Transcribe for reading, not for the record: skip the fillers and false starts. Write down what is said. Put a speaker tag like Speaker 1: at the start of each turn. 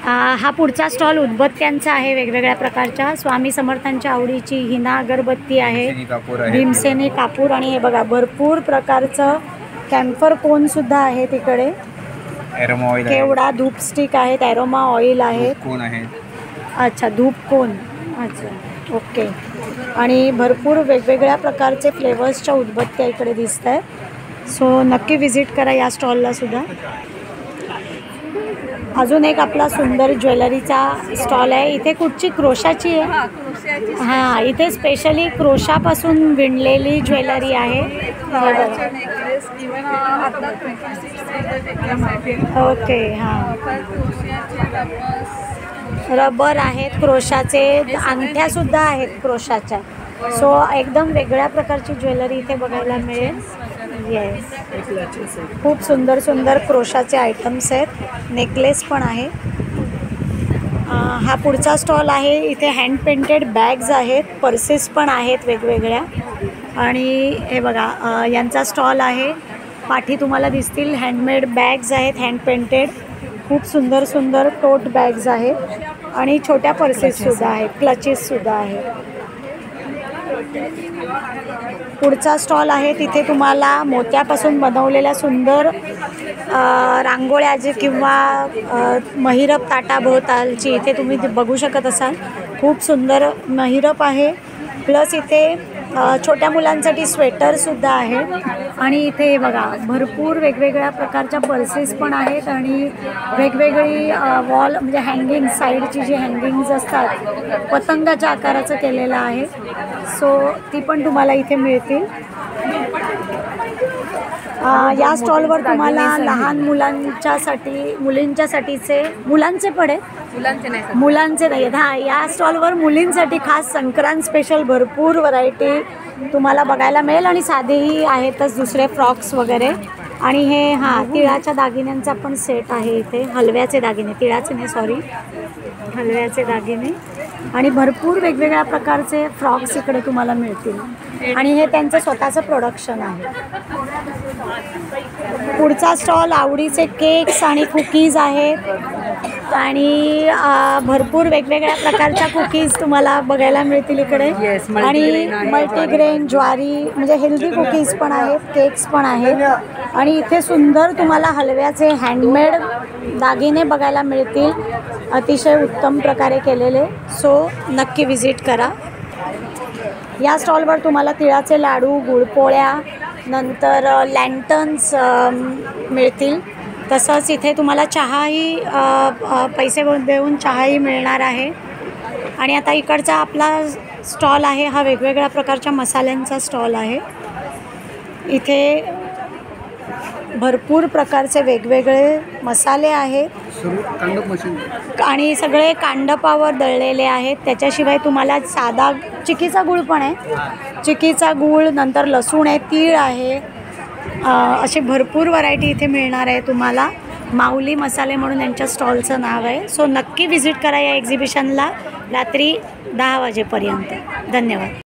Speaker 1: हा पुढचा स्टॉल उदबत्त्यांचा आहे, वेगवेगळ्या प्रकारच्या स्वामी समर्थांच्या आवडीची हिना अगरबत्ती आहे, भीमसेनी कापूर आणि हे बघा भरपूर प्रकारचं कॅम्फर कोन सुद्धा आहे तिकडे, केवडा धूप स्टिक आहेत, ॲरोमा ऑइल आहे, अच्छा धूप कोन, अच्छा ओके, आणि भरपूर वेगवेगळ्या प्रकारचे फ्लेवर्सच्या उदबत्त्या इकडे दिसत आहेत. सो नक्की विजिट करा या स्टॉलला सुद्धा. अजून एक आपला सुंदर ज्वेलरीचा स्टॉल आहे. इथे कुठची क्रोशाची आहे? हां, इथे स्पेशली क्रोशापासून विणलेली ज्वेलरी आहे. ओके, हां, रबर आहेत, क्रोशाचे अंगठ्यासुद्धा आहेत क्रोशाच्या. सो एकदम वेगळ्या प्रकारची ज्वेलरी इथे बघायला मिळेल. येस, खूप सुंदर सुंदर क्रोशाचे आयटम्स आहेत, नेकलेस पण आहे. हा पुढचा स्टॉल आहे. इथे हँड पेंटेड बॅग्स आहेत, पर्सेस पण आहेत वेगवेगळ्या, आणि हे बघा यांचा स्टॉल आहे. पाठी तुम्हाला दिसतील हँडमेड बॅग्स आहेत, हँड पेंटेड, खूप सुंदर सुंदर टोट बॅग्स आहेत आणि छोट्या पर्सेससुद्धा आहेत, क्लचेससुद्धा आहेत. पुढचा स्टॉल आहे, तिथे तुम्हाला मोत्यापासून बनवलेल्या सुंदर रांगोळ्या जे किंवा महिरप ताटाभोवतालची इथे तुम्ही बघू शकत असाल. खूप सुंदर महिरप आहे, प्लस इथे छोट्या मुलांसाठी स्वेटरसुद्धा आहे. आणि इथे बघा भरपूर वेगवेगळ्या प्रकारच्या पर्सेस पण आहेत आणि वेगवेगळी वॉल म्हणजे हँगिंग, साईडची जी हँगिंग्ज असतात पतंगाच्या आकाराचं केलेलं आहे. सो ती पण तुम्हाला इथे मिळतील. या स्टॉलवर तुम्हाला लहान मुलांच्यासाठी, मुलींच्यासाठीचे, मुलांचे पण आहेत, मुलांचे नाही आहेत. हां, या स्टॉलवर मुलींसाठी खास संक्रांत स्पेशल भरपूर व्हरायटी तुम्हाला बघायला मिळेल आणि साधेही आहेतच दुसरे फ्रॉक्स वगैरे. आणि हे हां तिळाच्या दागिन्यांचा पण सेट आहे इथे, हलव्याचे दागिने, तिळाचे नाही सॉरी, हलव्याचे दागिने, आणि भरपूर वेगवेगळ्या प्रकारचे फ्रॉक्स इकडे तुम्हाला मिळतील. आणि हे त्यांचं स्वतःचं प्रोडक्शन आहे. पुढचा स्टॉल आवडीचे केक्स आणि कुकीज आहेत आणि भरपूर वेगवेगळ्या प्रकारच्या कुकीज तुम्हाला बघायला मिळतील इकडे. आणि मल्टीग्रेन, ज्वारी म्हणजे हेल्दी कुकीज पण आहेत, केक्स पण आहेत. आणि इथे सुंदर तुम्हाला हलव्याचे हँडमेड दागिने बघायला मिळतील, अतिशय उत्तम प्रकारे केलेले. सो नक्की विजिट करा. या स्टॉलवर तुम्हाला तिळाचे लाडू, गुळपोळ्या, नंतर लँटन्स मिळतील. तसंच इथे तुम्हाला चहाही पैसे देऊन चहाही मिळणार आहे. आणि आता इकडचा आपला स्टॉल आहे, हा वेगवेगळ्या प्रकारच्या मसाल्यांचा स्टॉल आहे. इथे भरपूर प्रकारचे वेगवेगळे मसाले आहेत आणि सगळे कांडपावर दळलेले आहेत. त्याच्याशिवाय तुम्हाला साधा चिकीचा गूळ पण आहे, चिकीचा गूळ, नंतर लसूण आहे, तीळ आहे, असे भरपूर व्हरायटी इथे मिळणार आहे तुम्हाला. माऊली मसाले म्हणून यांच्या स्टॉलचं नाव आहे. सो नक्की विजिट करा या एक्झिबिशनला रात्री 10 वाजेपर्यंत. धन्यवाद.